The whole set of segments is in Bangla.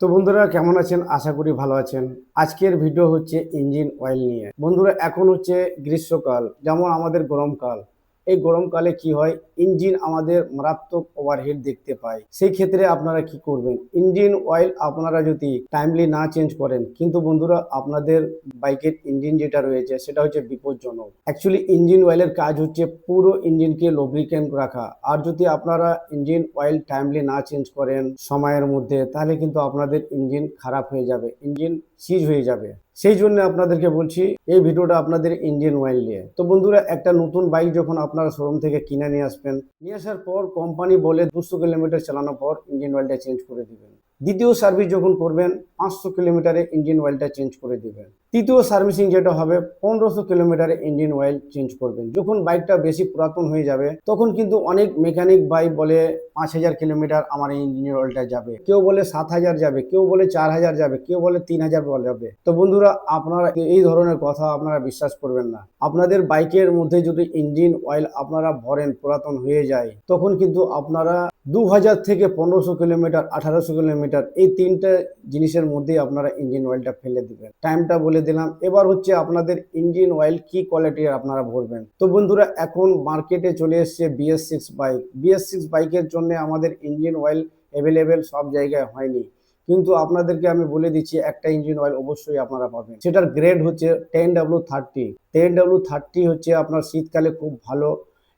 তো বন্ধুরা কেমন আছেন? আশা করি ভালো আছেন। আজকের ভিডিও হচ্ছে ইঞ্জিন অয়েল নিয়ে। বন্ধুরা এখন হচ্ছে গ্রীষ্মকাল, যেমন আমাদের গরমকাল। এই গরমকালে কি হয়, ইঞ্জিন আমাদের মারাত্মক ওভারহিট দেখতে পায়। সেই ক্ষেত্রে আপনারা কি করবেন? ইঞ্জিন অয়েল আপনারা যদি টাইমলি না চেঞ্জ করেন, কিন্তু বন্ধুরা আপনাদের বাইকের ইঞ্জিন যেটা রয়েছে সেটা হচ্ছে বিপজ্জনক। অ্যাকচুয়ালি ইঞ্জিন অয়েলের কাজ হচ্ছে পুরো ইঞ্জিনকে লুব্রিকেন্ট রাখা। আর যদি আপনারা ইঞ্জিন অয়েল টাইমলি না চেঞ্জ করেন সময়ের মধ্যে, তাহলে কিন্তু আপনাদের ইঞ্জিন খারাপ হয়ে যাবে, ইঞ্জিন সিজ হয়ে যাবে। সেই জন্য আপনাদেরকে বলছি এই ভিডিওটা আপনাদের ইঞ্জিন অয়েল নিয়ে। তো বন্ধুরা, একটা নতুন বাইক যখন আপনারা শোরুম থেকে কিনে নিয়ে আসবেন, নিয়ে আসার পর কোম্পানি বলে 200 কিলোমিটার চালানোর পর ইঞ্জিন অয়েলটা চেঞ্জ করে দিবেন। দ্বিতীয় সার্ভিস যখন করবেন 500 কিলোমিটারে ইঞ্জিন অয়েলটা চেঞ্জ করে দিবেন। তৃতীয় সার্ভিসিং যেটা হবে 1500 কিলোমিটারে ইঞ্জিন অয়েল চেঞ্জ করবেন। যখন বাইকটা বেশি পুরাতন হয়ে যাবে তখন কিন্তু অনেক মেকানিক বাইক বলে 5000 কিলোমিটার আমার এই ইঞ্জিন অয়েলটা যাবে, কেউ বলে 7000 যাবে, কেউ বলে 4000 যাবে, কেউ বলে 3000 যাবে। তো বন্ধুরা, আপনারা এই ধরনের কথা আপনারা বিশ্বাস করবেন না। আপনাদের বাইকের মধ্যে যদি ইঞ্জিন অয়েল আপনারা ভরেন পুরাতন হয়ে যায়, তখন কিন্তু আপনারা 2000 থেকে 1500 কিলোমিটার 1800 কিলোমিটার এই তিনটে জিনিসের মধ্যেই আপনারা ইঞ্জিন অয়েলটা ফেলে দিবেন। টাইমটা বলে দিলাম। এবার হচ্ছে আপনাদের ইঞ্জিন অয়েল কি কোয়ালিটির আপনারা ভরবেন। তো বন্ধুরা, এখন মার্কেটে চলে এসছে BS6 বাইক। BS6 বাইকের জন্য আমাদের ইঞ্জিন অয়েল অ্যাভেলেবেল সব জায়গায় হয়নি, কিন্তু আপনাদেরকে আমি বলে দিচ্ছি একটা ইঞ্জিন অয়েল অবশ্যই আপনারা পাবেন। সেটার গ্রেড হচ্ছে 10W30। 10W30 হচ্ছে আপনার শীতকালে খুব ভালো।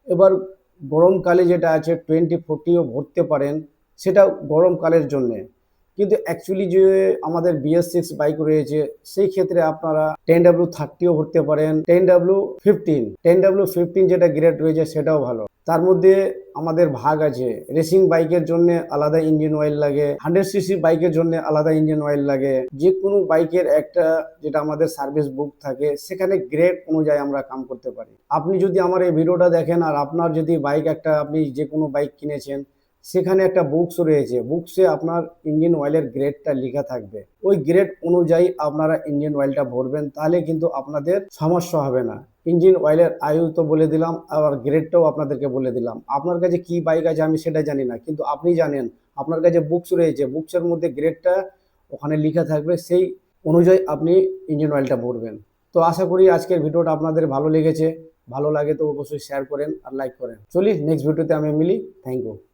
এবার গরমকালে যেটা আছে 2040ও ভরতে পারেন, সেটা গরমকালের জন্যে। কিন্তু অ্যাকচুয়ালি যে আমাদের BS6 বাইক রয়েছে, সেই ক্ষেত্রে আপনারা 10W30ও ভরতে পারেন, 10W15 যেটা গ্রেড রয়েছে সেটাও ভালো। তার মধ্যে আমাদের ভাগ আছে। রেসিং বাইকের জন্য আলাদা ইঞ্জিন অয়েল লাগে, 100cc বাইকের জন্য আলাদা ইঞ্জিন অয়েল লাগে। যে কোনো বাইকের একটা যেটা আমাদের সার্ভিস বুক থাকে, সেখানে গ্রেড অনুযায়ী আমরা কাম করতে পারি। আপনি যদি আমার এই ভিডিওটা দেখেন আর আপনার যদি বাইক একটা, আপনি যে কোনো বাইক কিনেছেন, সেখানে একটা বুকস রয়েছে, বুকসে আপনার ইঞ্জিন অয়েলের গ্রেডটা লেখা থাকবে। ওই গ্রেড অনুযায়ী আপনারা ইঞ্জিন অয়েলটা ভরবেন, তাহলে কিন্তু আপনাদের সমস্যা হবে না। ইঞ্জিন অয়েলের আয়ু তো বলে দিলাম, আবার গ্রেডটাও আপনাদেরকে বলে দিলাম। আপনার কাছে কি বাইক আছে আমি সেটা জানি না, কিন্তু আপনি জানেন আপনার কাছে বুকস রয়েছে, বুকসের মধ্যে গ্রেডটা ওখানে লেখা থাকবে, সেই অনুযায়ী আপনি ইঞ্জিন অয়েলটা ভরবেন। তো আশা করি আজকের ভিডিওটা আপনাদের ভালো লেগেছে। ভালো লাগে তো অবশ্যই শেয়ার করেন আর লাইক করেন। চলি নেক্সট ভিডিওতে আমি মিলি। Thank you.